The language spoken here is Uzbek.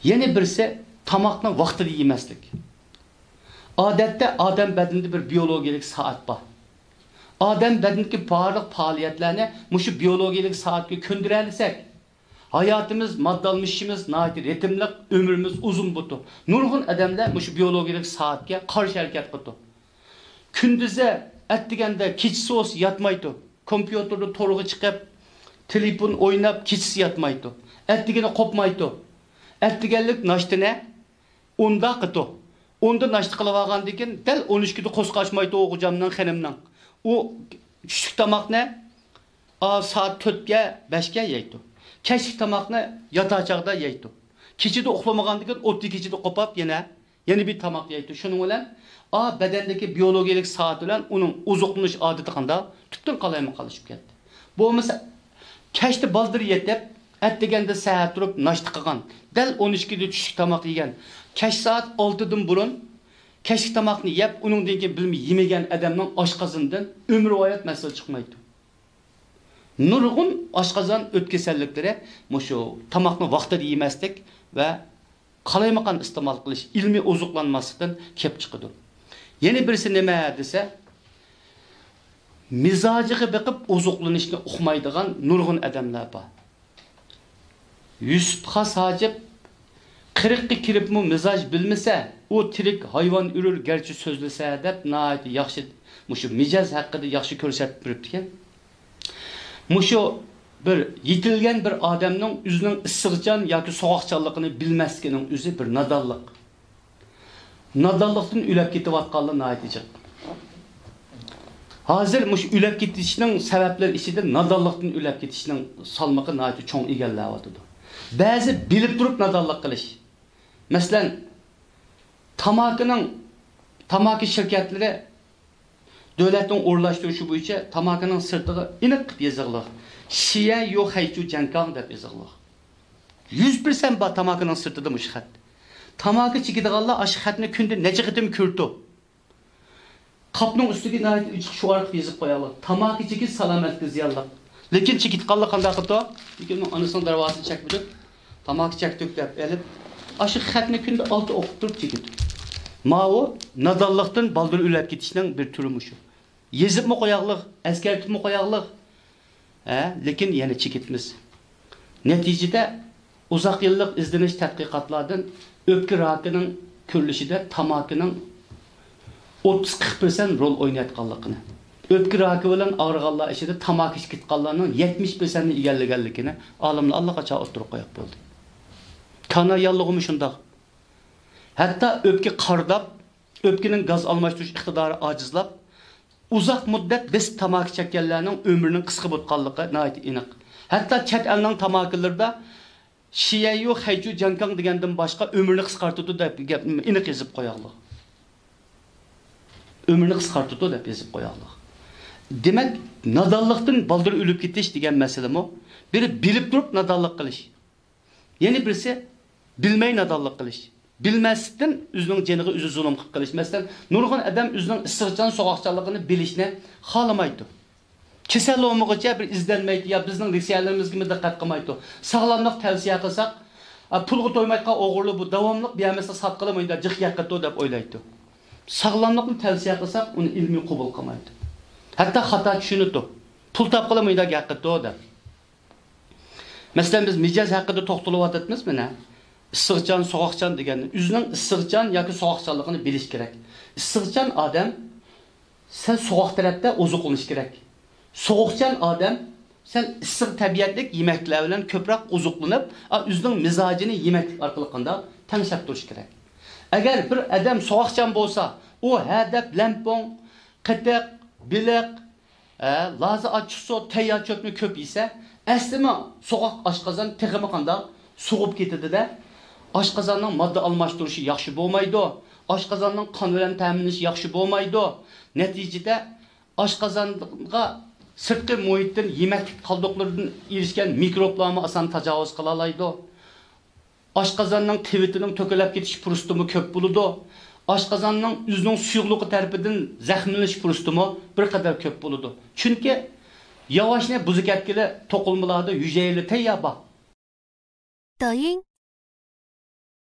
Yeni birisi tamakni vaqtida yemaslik. Odatda odam badanida bir biologik saat bor. Odam badanidagi barliq faoliyatlarni mushu biologik soatga ko'ndira olsak, hayotimiz, moddalmishimiz, ritmli ömrümüz uzun bo'ldi. Nurg'un odamlar mushu biologik soatga qarshi harakat qildi. Kunduzi atdiganda kechasi o'z yatmaydi. Kompyuterda to'rg'i chiqib, telefon o'ynab kechasi yatmaydi. Atdigani qopmaydi. Atdiganlik nashtini unda qildi. Onda nashti qilib olgandan keyin dal 13 da qo'zqashmaydi o'g'ijamdan xonimdan. O tushlik tomoqni soat 4 ga 5 ga yeydi. Kechki tomoqni yotaqchaqda yeydi. Kechida uxlamagandan keyin 30 kechida qopab yana bir tomoq yeydi. Shuning bilan badandagi biologik soat bilan uning ozuqlanish odati qanday tubdan qolishib ketdi. Bo'lmasa kechda baldir yetib, atdiganda saat turib nashti qilgan, dal 12 da tushlik tomoq yegan. Kech soat 6 dan burun kechki tomoqni yeb, uningdan keyin bilmay yemagan odamning oshqozondan umr hayot masala chiqmaydi. Nurg'un oshqozon o'tkasalliklari mushu tomoqni vaqtida yemaslik va qalaymaqan iste'mol qilish, ilmiy ozuqlanmaslikdan kelib chiqadi. Yana birisi nima desa, mizojiga biqib ozuqlanishni uqmaydigan nurg'un odamlar bor. Yusuf Xas Hojib 40 ga kiribmi mizoj bilmasa, o tirik hayvon ürür gerçi sözlese deb nayati yaxshi mushu mijoz haqida yaxshi ko'rsatib turibdi ekan. Mushu bir yetilgan bir odamning o'zining issiqjon yoki sovuqchanligini bilmasligining o'zi bir nodonlik. Nodonlikdan ulab ketayotganlar nayati jiq. Hozir mushu ulab ketishning sabablari ichida nodonlikdan ulab ketishning salmoqi nayati cho'ng egallayapti. Ba'zi bilib turib nodonlik qilish. Masalan, tamaki şirketleri devletin o'rlashtirishi bo'yicha tamakining sirtiga aniq qilib yozilgan. Shiya yo haychu jankang deb yozilgan. 100% bor tamakining sirtida mush xat. Tamaki chekadiganlar ash xatni kunda necha qitim ko'rdi. Qopning ustiga nayt shu orqali yozib qo'yaladi. Tamaki chekit salomatga ziyonli. Lekin chekitganlar qanday qildi? Lekin onasining darvozasini chekmadi. Tamaki chekdik deb elib, ash xatni kunda 6 o'qib turib chekidi. Mao nadallıqdan baldır ülep gitişinin bir türü şu. Yezip mi koyaqlıq, eskertip mi koyaqlıq? Lekin yani çekitmiz. Neticede uzak yıllık izleniş tədqiqatlardan öpkü rakının körülüşüde tamakının 30-40% rol oynayatqanlığını. Öpkü rakı bilen ağrıqanlar içinde tamak içkitqanlarının 70%'ni egelligenlikini alimler Allah qaça oturup koyaq boldu. Kana yallığımı şundaq. Hatta öpke qardab, öpkenin gaz almashtirish iqtidori ajizlab, uzaq muddat biz tamaki chekkanlarning umrining qisqa bo'lganligi nihoyat aniq. Hatta chet elning tamakilarida shiyayu hayju jankang degandan boshqa umrni qisqartirdi deb aniq yozib qo'yaqliq. Umrni qisqartirdi deb yozib qo'yaqliq. Demak, nodonlikdan baldir o'lib ketish degan masala mo. Biri bilib turib nodonlik qilish. Yana birisi bilmay nodonlik qilish. Bilmezlikten özünün caniga özü zulüm qilish. Masalan, nurg'un odam o'zining issiqjon, sovuqchanligini bilishni xolamaydi. Kasallig'igacha bir izlanmaydi, ya bizning leksiyalarimizga diqqat qilmaydi. Sog'lomlik tavsiya qilsak, pulga to'ymaydigan o'g'irlik bu davomli bemasa sotqilamaydi, jiq yaqqa deb o'ylaydi. Sog'lomlikni tavsiya qilsak, uni ilmiy qabul qilmaydi. Hatto xato tushunadi. Pul topqilamaydi yaqqa deb. Masalan, biz mijoz haqida to'xtalib o'tamiz mana. Issiqjon, sovuqjon degani, o'zining issiqjon yoki sovuqjonligini bilish kerak. Issiqjon odam sen sovuq tarafda ozuqlanish kerak. Sovuqjon odam sen issiq tabiatlik yemeklar bilan ko'proq ozuqlanib, o'zining mizojini yemek orqali qanday tanishib turish kerak. Agar bir odam sovuqjon bo'lsa, u hadab lampon, qitiq, biliq, lazi achso, tayyor cho'pni ko'p yesa, aslida sovuq oshqozon tig'imi qanday so'g'ib ketadi-da. Oshqozonning modda almashtirishi yaxshi bo'lmaydi. Oshqozonning qon bilan ta'minlashi yaxshi bo'lmaydi. Natijada oshqozonga sirtqi muhitdan yemak qoldiqlaridan erishgan mikroblarni oson tajovuz qila oladi. Oshqozonning tivitining to'kilib ketish fursati ko'p bo'ladi. Oshqozonning o'zining suyuqligi tarafidan zaxmlanish fursati bir qadar ko'p bo'ladi. Chunki yavaşne buzuk etkili to'qilmalarda yujayli tayyor bor. 抖音